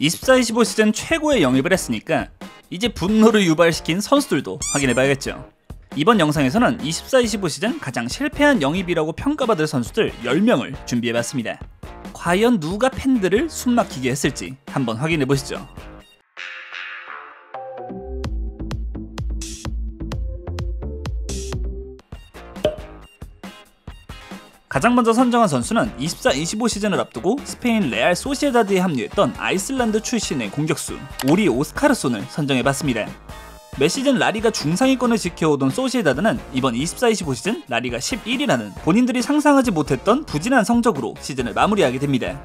24-25 시즌 최고의 영입을 했으니까 이제 분노를 유발시킨 선수들도 확인해봐야겠죠. 이번 영상에서는 24-25 시즌 가장 실패한 영입이라고 평가받을 선수들 10명을 준비해봤습니다. 과연 누가 팬들을 숨막히게 했을지 한번 확인해보시죠. 가장 먼저 선정한 선수는 24-25 시즌을 앞두고 스페인 레알 소시에다드에 합류했던 아이슬란드 출신의 공격수 오리 오스카르손을 선정해봤습니다. 매 시즌 라리가 중상위권을 지켜오던 소시에다드는 이번 24-25 시즌 라리가 11위라는 본인들이 상상하지 못했던 부진한 성적으로 시즌을 마무리하게 됩니다.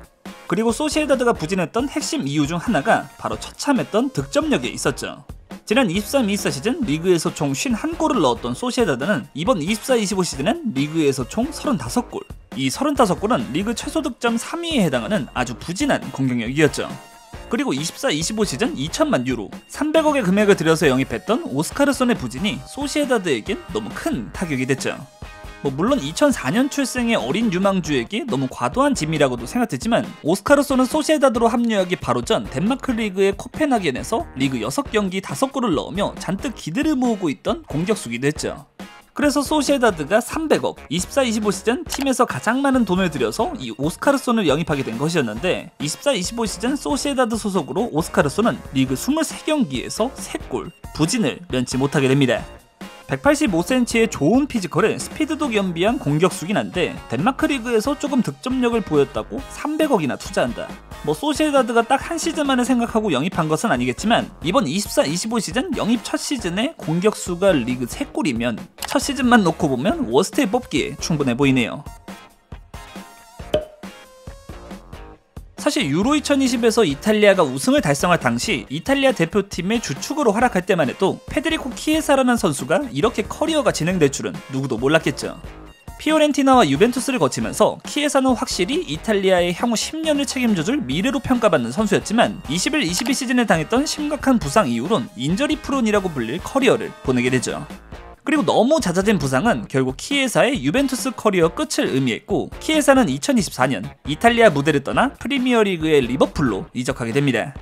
그리고 소시에다드가 부진했던 핵심 이유 중 하나가 바로 처참했던 득점력에 있었죠. 지난 23-24 시즌 리그에서 총 51골을 넣었던 소시에다드는 이번 24-25 시즌엔 리그에서 총 35골. 이 35골은 리그 최소 득점 3위에 해당하는 아주 부진한 공격력이었죠. 그리고 24-25 시즌 2천만 유로, 300억의 금액을 들여서 영입했던 오스카르손의 부진이 소시에다드에겐 너무 큰 타격이 됐죠. 물론 2004년 출생의 어린 유망주에게 너무 과도한 짐이라고도 생각했지만 오스카르손은 소시에다드로 합류하기 바로 전 덴마크 리그의 코펜하겐에서 리그 6경기 5골을 넣으며 잔뜩 기대를 모으고 있던 공격수기도 했죠. 그래서 소시에다드가 300억, 24-25 시즌 팀에서 가장 많은 돈을 들여서 이 오스카르손을 영입하게 된 것이었는데 24-25 시즌 소시에다드 소속으로 오스카르손은 리그 23경기에서 3골, 부진을 면치 못하게 됩니다. 185cm의 좋은 피지컬에 스피드도 겸비한 공격수긴 한데 덴마크 리그에서 조금 득점력을 보였다고 300억이나 투자한다. 소시에다드가 딱 한 시즌만을 생각하고 영입한 것은 아니겠지만 이번 24-25 시즌 영입 첫 시즌에 공격수가 리그 3골이면 첫 시즌만 놓고 보면 워스트에 뽑기에 충분해 보이네요. 사실 유로 2020에서 이탈리아가 우승을 달성할 당시 이탈리아 대표팀의 주축으로 활약할 때만 해도 페데리코 키에사라는 선수가 이렇게 커리어가 진행될 줄은 누구도 몰랐겠죠. 피오렌티나와 유벤투스를 거치면서 키에사는 확실히 이탈리아의 향후 10년을 책임져줄 미래로 평가받는 선수였지만 21-22 시즌에 당했던 심각한 부상 이후론 인저리 프론이라고 불릴 커리어를 보내게 되죠. 그리고 너무 잦아진 부상은 결국 키에사의 유벤투스 커리어 끝을 의미했고 키에사는 2024년 이탈리아 무대를 떠나 프리미어리그의 리버풀로 이적하게 됩니다.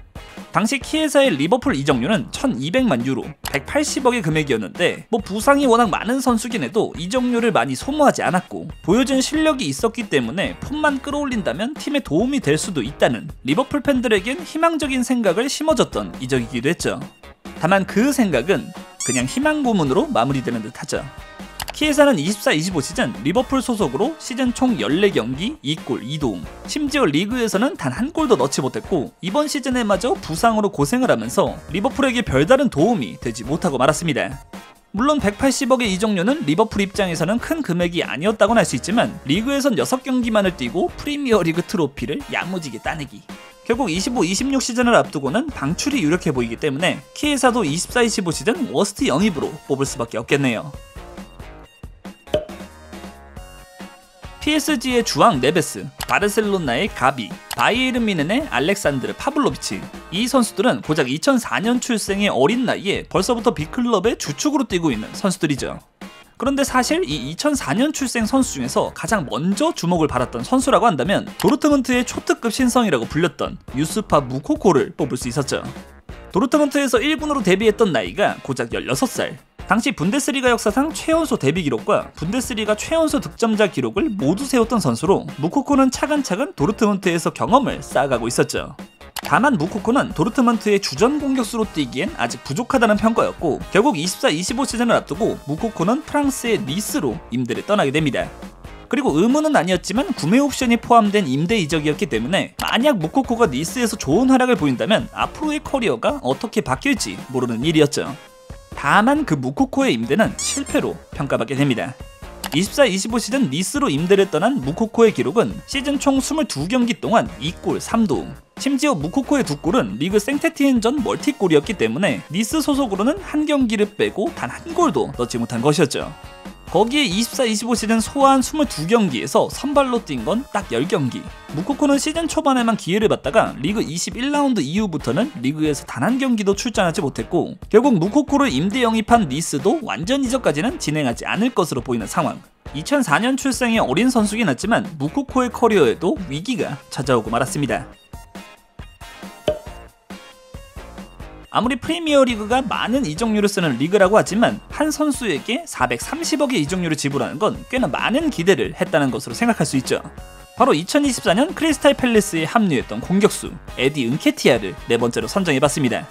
당시 키에사의 리버풀 이적료는 1200만 유로, 180억의 금액이었는데 부상이 워낙 많은 선수긴 해도 이적료를 많이 소모하지 않았고 보여준 실력이 있었기 때문에 폼만 끌어올린다면 팀에 도움이 될 수도 있다는 리버풀 팬들에겐 희망적인 생각을 심어줬던 이적이기도 했죠. 다만 그 생각은 그냥 희망 고문으로 마무리되는 듯 하죠. 키에사는 24-25 시즌 리버풀 소속으로 시즌 총 14경기 2골 2도움, 심지어 리그에서는 단 한 골도 넣지 못했고 이번 시즌에마저 부상으로 고생을 하면서 리버풀에게 별다른 도움이 되지 못하고 말았습니다. 물론 180억의 이적료는 리버풀 입장에서는 큰 금액이 아니었다고는 할 수 있지만 리그에선 6경기만을 뛰고 프리미어리그 트로피를 야무지게 따내기. 결국 25-26 시즌을 앞두고는 방출이 유력해 보이기 때문에 키에사도 24-25 시즌 워스트 영입으로 뽑을 수밖에 없겠네요. PSG의 주앙 네베스, 바르셀로나의 가비, 바이에른 뮌헨의 알렉산드르 파블로비치. 이 선수들은 고작 2004년 출생의 어린 나이에 벌써부터 빅클럽의 주축으로 뛰고 있는 선수들이죠. 그런데 사실 이 2004년 출생 선수 중에서 가장 먼저 주목을 받았던 선수라고 한다면 도르트문트의 초특급 신성이라고 불렸던 유스파 무코코를 뽑을 수 있었죠. 도르트문트에서 1군으로 데뷔했던 나이가 고작 16살. 당시 분데스리가 역사상 최연소 데뷔 기록과 분데스리가 최연소 득점자 기록을 모두 세웠던 선수로 무코코는 차근차근 도르트문트에서 경험을 쌓아가고 있었죠. 다만 무코코는 도르트문트의 주전 공격수로 뛰기엔 아직 부족하다는 평가였고 결국 24-25 시즌을 앞두고 무코코는 프랑스의 니스로 임대를 떠나게 됩니다. 그리고 의무는 아니었지만 구매 옵션이 포함된 임대 이적이었기 때문에 만약 무코코가 니스에서 좋은 활약을 보인다면 앞으로의 커리어가 어떻게 바뀔지 모르는 일이었죠. 다만 그 무코코의 임대는 실패로 평가받게 됩니다. 24-25 시즌 니스로 임대를 떠난 무코코의 기록은 시즌 총 22경기 동안 2골 3도움. 심지어 무코코의 2골은 리그 생테티엔전 멀티골이었기 때문에 니스 소속으로는 한 경기를 빼고 단 한 골도 넣지 못한 것이었죠. 거기에 24-25 시즌 소화한 22경기에서 선발로 뛴 건 딱 10경기. 무코코는 시즌 초반에만 기회를 받다가 리그 21라운드 이후부터는 리그에서 단 한 경기도 출전하지 못했고 결국 무코코를 임대 영입한 니스도 완전 이적까지는 진행하지 않을 것으로 보이는 상황. 2004년 출생의 어린 선수긴 했지만 무코코의 커리어에도 위기가 찾아오고 말았습니다. 아무리 프리미어리그가 많은 이적료를 쓰는 리그라고 하지만 한 선수에게 430억의 이적료를 지불하는 건 꽤나 많은 기대를 했다는 것으로 생각할 수 있죠. 바로 2024년 크리스탈 팰리스에 합류했던 공격수 에디 은케티아를 네 번째로 선정해봤습니다.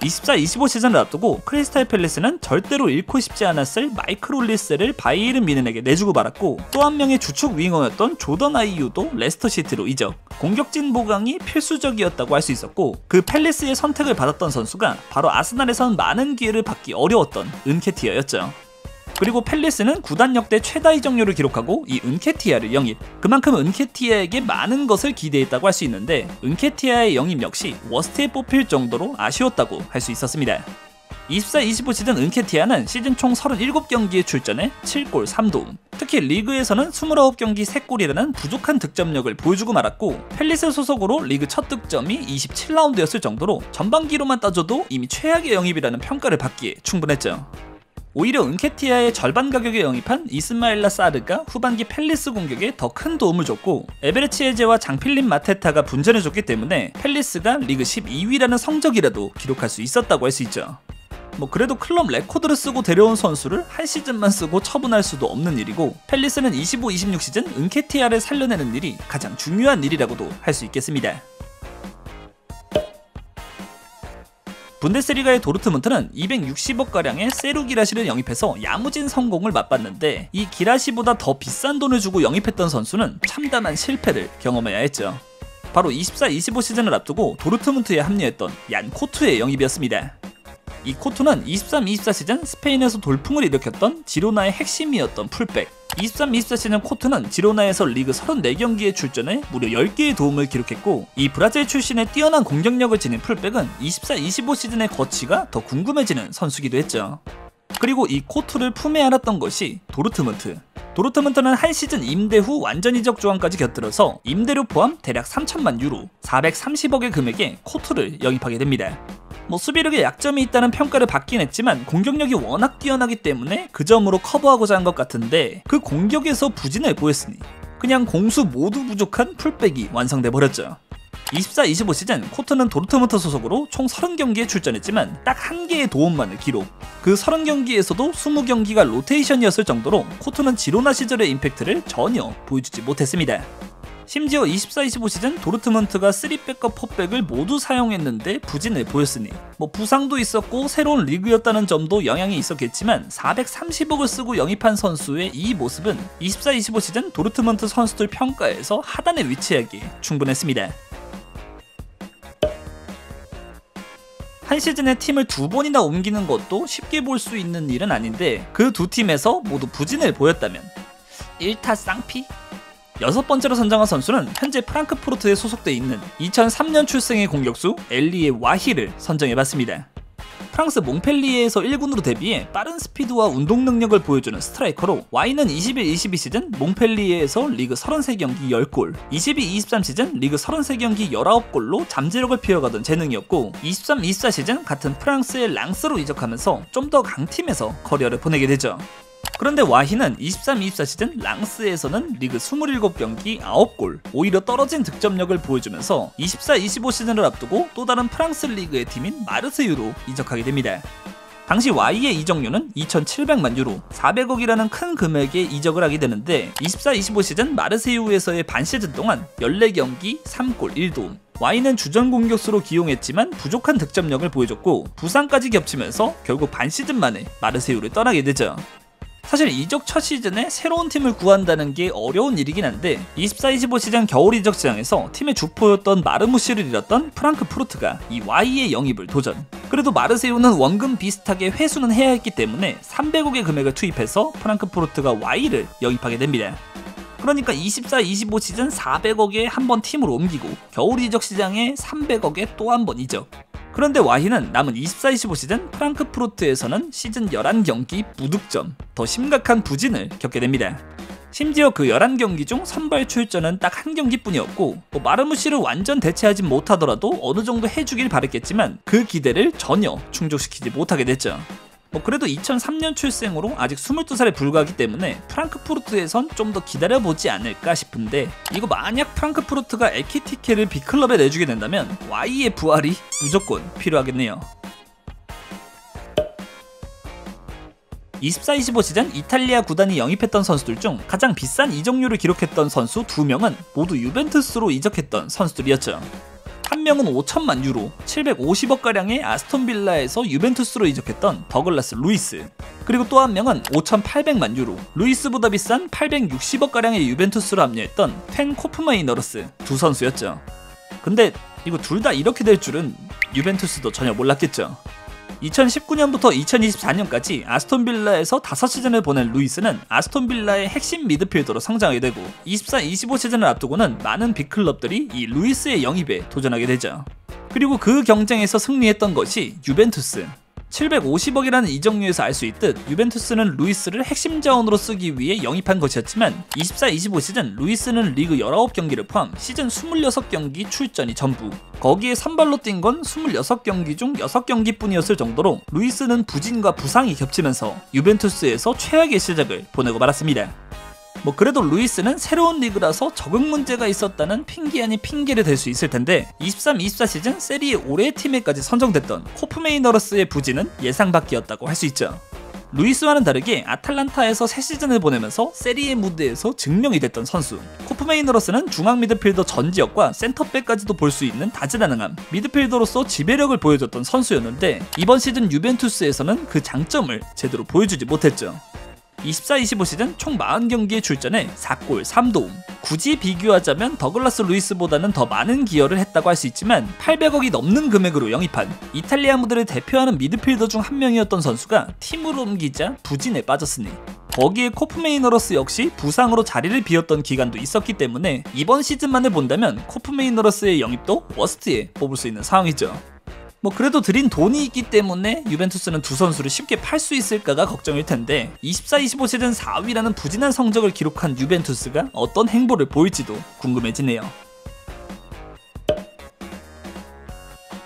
24-25 시즌을 앞두고 크리스탈 팰리스는 절대로 잃고 싶지 않았을 마이클 올리세를 바이에른 뮌헨에게 내주고 말았고, 또 한 명의 주축 윙어였던 조던 아이유도 레스터 시티로 이적. 공격진 보강이 필수적이었다고 할 수 있었고, 그 팰리스의 선택을 받았던 선수가 바로 아스날에선 많은 기회를 받기 어려웠던 은케티아였죠. 그리고 팰리스는 구단 역대 최다 이적료를 기록하고 이 은케티아를 영입. 그만큼 은케티아에게 많은 것을 기대했다고 할 수 있는데, 은케티아의 영입 역시 워스트에 뽑힐 정도로 아쉬웠다고 할 수 있었습니다. 24-25 시즌 은케티아는 시즌 총 37경기에 출전해 7골 3도움. 특히 리그에서는 29경기 3골이라는 부족한 득점력을 보여주고 말았고, 팰리스 소속으로 리그 첫 득점이 27라운드였을 정도로 전반기로만 따져도 이미 최악의 영입이라는 평가를 받기에 충분했죠. 오히려 은케티아의 절반 가격에 영입한 이스마일라 사르가 후반기 팰리스 공격에 더 큰 도움을 줬고, 에베레치 에제와 장필린 마테타가 분전해줬기 때문에 팰리스가 리그 12위라는 성적이라도 기록할 수 있었다고 할 수 있죠. 그래도 클럽 레코드를 쓰고 데려온 선수를 한 시즌만 쓰고 처분할 수도 없는 일이고, 팰리스는 25-26 시즌 은케티아를 살려내는 일이 가장 중요한 일이라고도 할 수 있겠습니다. 분데스리가의 도르트문트는 260억가량의 세루 기라시를 영입해서 야무진 성공을 맛봤는데, 이 기라시보다 더 비싼 돈을 주고 영입했던 선수는 참담한 실패를 경험해야 했죠. 바로 24-25 시즌을 앞두고 도르트문트에 합류했던 얀 코투의 영입이었습니다. 이 코투는 23-24 시즌 스페인에서 돌풍을 일으켰던 지로나의 핵심이었던 풀백. 23-24 시즌 코투는 지로나에서 리그 34경기에 출전해 무려 10개의 도움을 기록했고, 이 브라질 출신의 뛰어난 공격력을 지닌 풀백은 24-25 시즌의 거치가 더 궁금해지는 선수기도 했죠. 그리고 이 코투를 품에 안았던 것이 도르트문트. 도르트문트는 한 시즌 임대 후 완전 이적 조항까지 곁들여서 임대료 포함 대략 3천만 유로, 430억의 금액에 코투를 영입하게 됩니다. 수비력에 약점이 있다는 평가를 받긴 했지만 공격력이 워낙 뛰어나기 때문에 그 점으로 커버하고자 한 것 같은데, 그 공격에서 부진을 보였으니 그냥 공수 모두 부족한 풀백이 완성돼버렸죠. 24-25 시즌 코트는 도르트문트 소속으로 총 30경기에 출전했지만 딱 한 개의 도움만을 기록. 그 30경기에서도 20경기가 로테이션이었을 정도로 코트는 지로나 시절의 임팩트를 전혀 보여주지 못했습니다. 심지어 24-25 시즌 도르트문트가 3백과 4백을 모두 사용했는데 부진을 보였으니 부상도 있었고 새로운 리그였다는 점도 영향이 있었겠지만, 430억을 쓰고 영입한 선수의 이 모습은 24-25 시즌 도르트문트 선수들 평가에서 하단에 위치하기에 충분했습니다. 한 시즌에 팀을 2번이나 옮기는 것도 쉽게 볼 수 있는 일은 아닌데, 그 두 팀에서 모두 부진을 보였다면 1타 쌍피? 여섯 번째로 선정한 선수는 현재 프랑크푸르트에 소속돼 있는 2003년 출생의 공격수 엘리에 와히를 선정해봤습니다. 프랑스 몽펠리에에서 1군으로 데뷔해 빠른 스피드와 운동 능력을 보여주는 스트라이커로, 와이는 21-22 시즌 몽펠리에에서 리그 33경기 10골, 22-23 시즌 리그 33경기 19골로 잠재력을 피워가던 재능이었고, 23-24 시즌 같은 프랑스의 랑스로 이적하면서 좀 더 강팀에서 커리어를 보내게 되죠. 그런데 와히는 23-24 시즌 랑스에서는 리그 27경기 9골, 오히려 떨어진 득점력을 보여주면서 24-25 시즌을 앞두고 또 다른 프랑스 리그의 팀인 마르세유로 이적하게 됩니다. 당시 와이의 이적료는 2,700만 유로, 400억이라는 큰 금액에 이적을 하게 되는데, 24-25 시즌 마르세유에서의 반 시즌 동안 14경기 3골 1도움. 와이는 주전 공격수로 기용했지만 부족한 득점력을 보여줬고, 부상까지 겹치면서 결국 반 시즌 만에 마르세유를 떠나게 되죠. 사실 이적 첫 시즌에 새로운 팀을 구한다는 게 어려운 일이긴 한데, 24-25 시즌 겨울 이적 시장에서 팀의 주포였던 마르무시를 잃었던 프랑크푸르트가 이 와이의 영입을 도전. 그래도 마르세유는 원금 비슷하게 회수는 해야 했기 때문에 300억의 금액을 투입해서 프랑크푸르트가 와이를 영입하게 됩니다. 그러니까 24-25 시즌 400억에 한 번 팀을 옮기고, 겨울 이적 시장에 300억에 또 한 번 이적. 그런데 와히는 남은 24-25 시즌 프랑크푸르트에서는 시즌 11경기 무득점, 더 심각한 부진을 겪게 됩니다. 심지어 그 11경기 중 선발 출전은 딱 한 경기뿐이었고, 마르무시를 완전 대체하진 못하더라도 어느 정도 해주길 바랬겠지만 그 기대를 전혀 충족시키지 못하게 됐죠. 그래도 2003년 출생으로 아직 22살에 불과하기 때문에 프랑크푸르트에선 좀 더 기다려보지 않을까 싶은데, 이거 만약 프랑크푸르트가 에키티케를 B클럽에 내주게 된다면 와이의 부활이 무조건 필요하겠네요. 24-25 시즌 이탈리아 구단이 영입했던 선수들 중 가장 비싼 이적료를 기록했던 선수 2명은 모두 유벤투스로 이적했던 선수들이었죠. 한 명은 5천만 유로, 750억가량의 아스톤빌라에서 유벤투스로 이적했던 더글라스 루이스, 그리고 또 한 명은 5,800만 유로, 루이스보다 비싼 860억가량의 유벤투스로 합류했던 펜 코프메이너러스 두 선수였죠. 근데 이거 둘 다 이렇게 될 줄은 유벤투스도 전혀 몰랐겠죠. 2019년부터 2024년까지 아스톤빌라에서 5시즌을 보낸 루이스는 아스톤빌라의 핵심 미드필더로 성장하게 되고 24-25 시즌을 앞두고는 많은 빅클럽들이 이 루이스의 영입에 도전하게 되죠. 그리고 그 경쟁에서 승리했던 것이 유벤투스. 750억이라는 이적료에서 알 수 있듯 유벤투스는 루이스를 핵심 자원으로 쓰기 위해 영입한 것이었지만 24-25 시즌 루이스는 리그 19경기를 포함 시즌 26경기 출전이 전부, 거기에 선발로 뛴 건 26경기 중 6경기 뿐이었을 정도로 루이스는 부진과 부상이 겹치면서 유벤투스에서 최악의 시작을 보내고 말았습니다. 그래도 루이스는 새로운 리그라서 적응 문제가 있었다는 핑계 아닌 핑계를 댈 수 있을 텐데 23-24 시즌 세리에 올해의 팀에까지 선정됐던 코프메이너러스의 부진은 예상 밖이었다고 할 수 있죠. 루이스와는 다르게 아탈란타에서 3시즌을 보내면서 세리에 무대에서 증명이 됐던 선수. 코프메이너러스는 중앙 미드필더 전지혁과 센터백까지도 볼 수 있는 다재다능함, 미드필더로서 지배력을 보여줬던 선수였는데 이번 시즌 유벤투스에서는 그 장점을 제대로 보여주지 못했죠. 24-25 시즌 총 40경기에 출전해 4골 3도움. 굳이 비교하자면 더글라스 루이스보다는 더 많은 기여를 했다고 할 수 있지만 800억이 넘는 금액으로 영입한 이탈리아 무대를 대표하는 미드필더 중 한 명이었던 선수가 팀으로 옮기자 부진에 빠졌으니, 거기에 코프메이너러스 역시 부상으로 자리를 비웠던 기간도 있었기 때문에 이번 시즌만을 본다면 코프메이너러스의 영입도 워스트에 뽑을 수 있는 상황이죠. 그래도 들인 돈이 있기 때문에 유벤투스는 두 선수를 쉽게 팔 수 있을까가 걱정일 텐데 24-25 시즌 4위라는 부진한 성적을 기록한 유벤투스가 어떤 행보를 보일지도 궁금해지네요.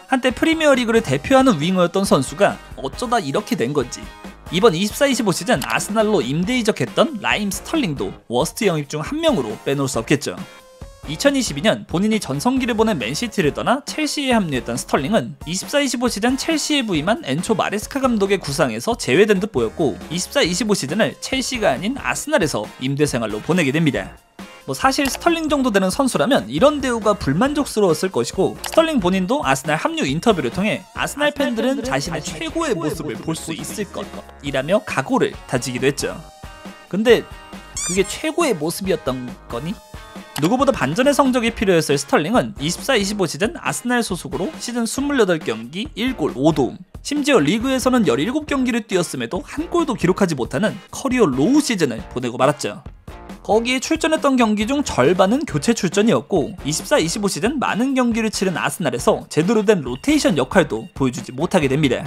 한때 프리미어리그를 대표하는 윙어였던 선수가 어쩌다 이렇게 된 건지. 이번 24-25 시즌 아스날로 임대 이적했던 라임 스털링도 워스트 영입 중 한 명으로 빼놓을 수 없겠죠. 2022년 본인이 전성기를 보낸 맨시티를 떠나 첼시에 합류했던 스털링은 24-25 시즌 첼시에 부임한 엔초 마레스카 감독의 구상에서 제외된 듯 보였고 24-25 시즌을 첼시가 아닌 아스날에서 임대 생활로 보내게 됩니다. 사실 스털링 정도 되는 선수라면 이런 대우가 불만족스러웠을 것이고, 스털링 본인도 아스날 합류 인터뷰를 통해 아스날 팬들은 자신의 최고의 모습을 볼 수 있을 것이라며 각오를 다지기도 했죠. 근데 그게 최고의 모습이었던 거니? 누구보다 반전의 성적이 필요했을 스털링은 24-25 시즌 아스날 소속으로 시즌 28경기 1골 5도움, 심지어 리그에서는 17경기를 뛰었음에도 한 골도 기록하지 못하는 커리어 로우 시즌을 보내고 말았죠. 거기에 출전했던 경기 중 절반은 교체 출전이었고 24-25 시즌 많은 경기를 치른 아스날에서 제대로 된 로테이션 역할도 보여주지 못하게 됩니다.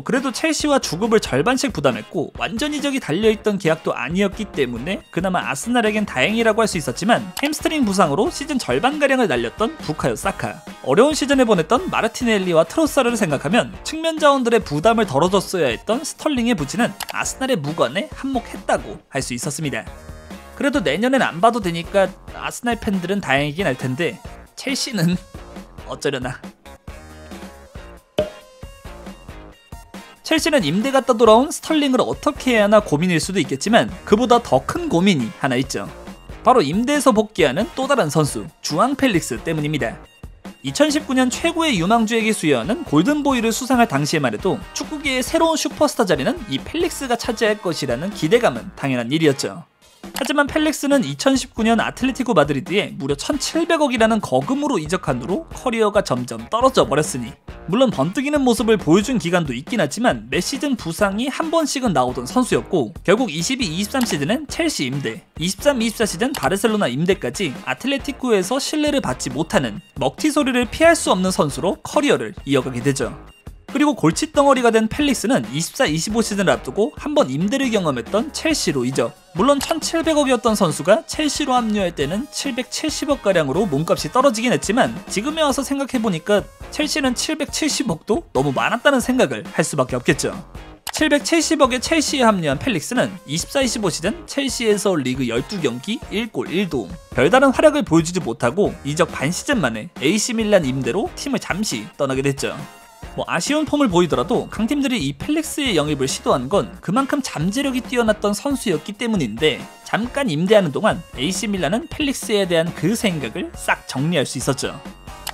그래도 첼시와 주급을 절반씩 부담했고 완전 이적이 달려있던 계약도 아니었기 때문에 그나마 아스날에겐 다행이라고 할 수 있었지만, 햄스트링 부상으로 시즌 절반가량을 날렸던 부카요 사카, 어려운 시즌을 보냈던 마르티넬리와 트로사르를 생각하면 측면 자원들의 부담을 덜어줬어야 했던 스털링의 부진은 아스날의 무관에 한몫했다고 할 수 있었습니다. 그래도 내년엔 안 봐도 되니까 아스날 팬들은 다행이긴 할 텐데 첼시는 어쩌려나. 첼시는 임대 갔다 돌아온 스털링을 어떻게 해야 하나 고민일 수도 있겠지만 그보다 더 큰 고민이 하나 있죠. 바로 임대에서 복귀하는 또 다른 선수 주앙 펠릭스 때문입니다. 2019년 최고의 유망주에게 수여하는 골든보이를 수상할 당시에만 해도 축구계의 새로운 슈퍼스타 자리는 이 펠릭스가 차지할 것이라는 기대감은 당연한 일이었죠. 하지만 펠릭스는 2019년 아틀레티코 마드리드에 무려 1,700억이라는 거금으로 이적한 후로 커리어가 점점 떨어져 버렸으니, 물론 번뜩이는 모습을 보여준 기간도 있긴 하지만 매 시즌 부상이 한 번씩은 나오던 선수였고, 결국 22-23 시즌은 첼시 임대, 23-24 시즌 바르셀로나 임대까지 아틀레티코에서 신뢰를 받지 못하는 먹튀 소리를 피할 수 없는 선수로 커리어를 이어가게 되죠. 그리고 골칫덩어리가 된 펠릭스는 24-25 시즌을 앞두고 한번 임대를 경험했던 첼시로 이적. 물론 1,700억이었던 선수가 첼시로 합류할 때는 770억가량으로 몸값이 떨어지긴 했지만 지금에 와서 생각해보니까 첼시는 770억도 너무 많았다는 생각을 할 수밖에 없겠죠. 770억의 첼시에 합류한 펠릭스는 24-25 시즌 첼시에서 리그 12경기 1골 1도움, 별다른 활약을 보여주지 못하고 이적 반 시즌 만에 AC 밀란 임대로 팀을 잠시 떠나게 됐죠. 아쉬운 폼을 보이더라도 강팀들이 이 펠릭스의 영입을 시도한 건 그만큼 잠재력이 뛰어났던 선수였기 때문인데, 잠깐 임대하는 동안 AC 밀란은 펠릭스에 대한 그 생각을 싹 정리할 수 있었죠.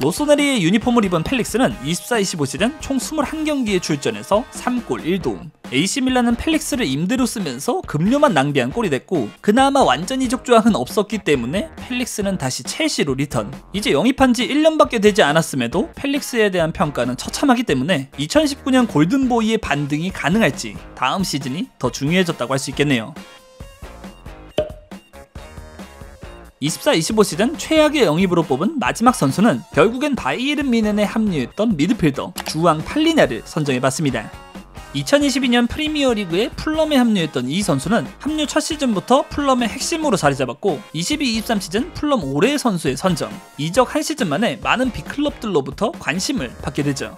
로소네리의 유니폼을 입은 펠릭스는 24-25 시즌 총 21경기에 출전해서 3골 1도움. AC 밀란은 펠릭스를 임대로 쓰면서 급료만 낭비한 꼴이 됐고, 그나마 완전 이적 조항은 없었기 때문에 펠릭스는 다시 첼시로 리턴. 이제 영입한 지 1년밖에 되지 않았음에도 펠릭스에 대한 평가는 처참하기 때문에 2019년 골든보이의 반등이 가능할지 다음 시즌이 더 중요해졌다고 할 수 있겠네요. 24-25 시즌 최악의 영입으로 뽑은 마지막 선수는 결국엔 바이에른 뮌헨에 합류했던 미드필더 주앙 팔리냐를 선정해봤습니다. 2022년 프리미어리그에 풀럼에 합류했던 이 선수는 합류 첫 시즌부터 풀럼의 핵심으로 자리잡았고, 22-23 시즌 풀럼 올해의 선수에 선정. 이적 한 시즌 만에 많은 빅클럽들로부터 관심을 받게 되죠.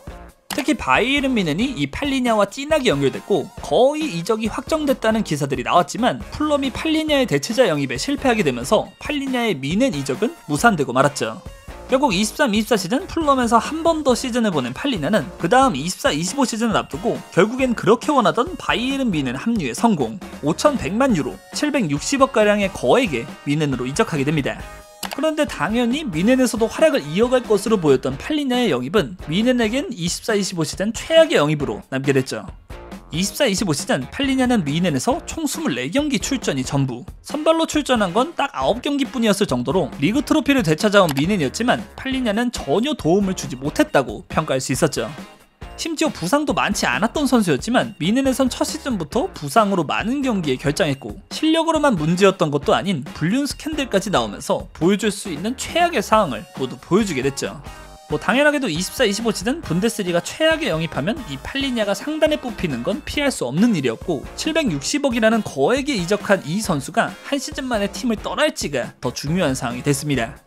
특히 바이에른 뮌헨이 이 팔리냐와 진하게 연결됐고 거의 이적이 확정됐다는 기사들이 나왔지만, 풀럼이 팔리냐의 대체자 영입에 실패하게 되면서 팔리냐의 뮌헨 이적은 무산되고 말았죠. 결국 23-24 시즌 풀럼에서 한 번 더 시즌을 보낸 팔리냐는 그 다음 24-25 시즌을 앞두고 결국엔 그렇게 원하던 바이에른 뮌헨 합류에 성공. 5,100만 유로, 760억가량의 거액에 뮌헨으로 이적하게 됩니다. 그런데 당연히 뮌헨에서도 활약을 이어갈 것으로 보였던 팔리냐의 영입은 뮌헨에겐 24-25 시즌 최악의 영입으로 남게 됐죠. 24-25 시즌 팔리냐는 뮌헨에서 총 24경기 출전이 전부. 선발로 출전한 건 딱 9경기뿐이었을 정도로 리그 트로피를 되찾아온 뮌헨이었지만 팔리냐는 전혀 도움을 주지 못했다고 평가할 수 있었죠. 심지어 부상도 많지 않았던 선수였지만 뮌헨에선 첫 시즌부터 부상으로 많은 경기에 결장했고, 실력으로만 문제였던 것도 아닌 불륜 스캔들까지 나오면서 보여줄 수 있는 최악의 상황을 모두 보여주게 됐죠. 당연하게도 24-25 시즌 분데스리가 최악의 영입하면 이 팔리냐가 상단에 뽑히는 건 피할 수 없는 일이었고, 760억이라는 거액에 이적한 이 선수가 한 시즌 만에 팀을 떠날지가 더 중요한 상황이 됐습니다.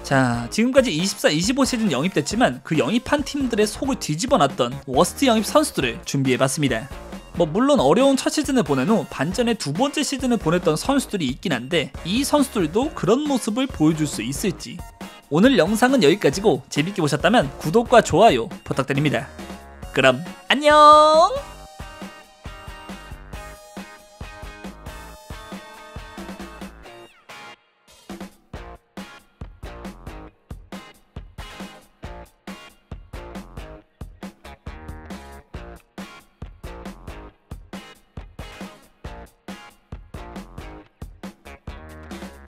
자, 지금까지 24-25 시즌 영입됐지만 그 영입한 팀들의 속을 뒤집어놨던 워스트 영입 선수들을 준비해봤습니다. 물론 어려운 첫 시즌을 보낸 후 반전의 두 번째 시즌을 보냈던 선수들이 있긴 한데, 이 선수들도 그런 모습을 보여줄 수 있을지. 오늘 영상은 여기까지고 재밌게 보셨다면 구독과 좋아요 부탁드립니다. 그럼 안녕!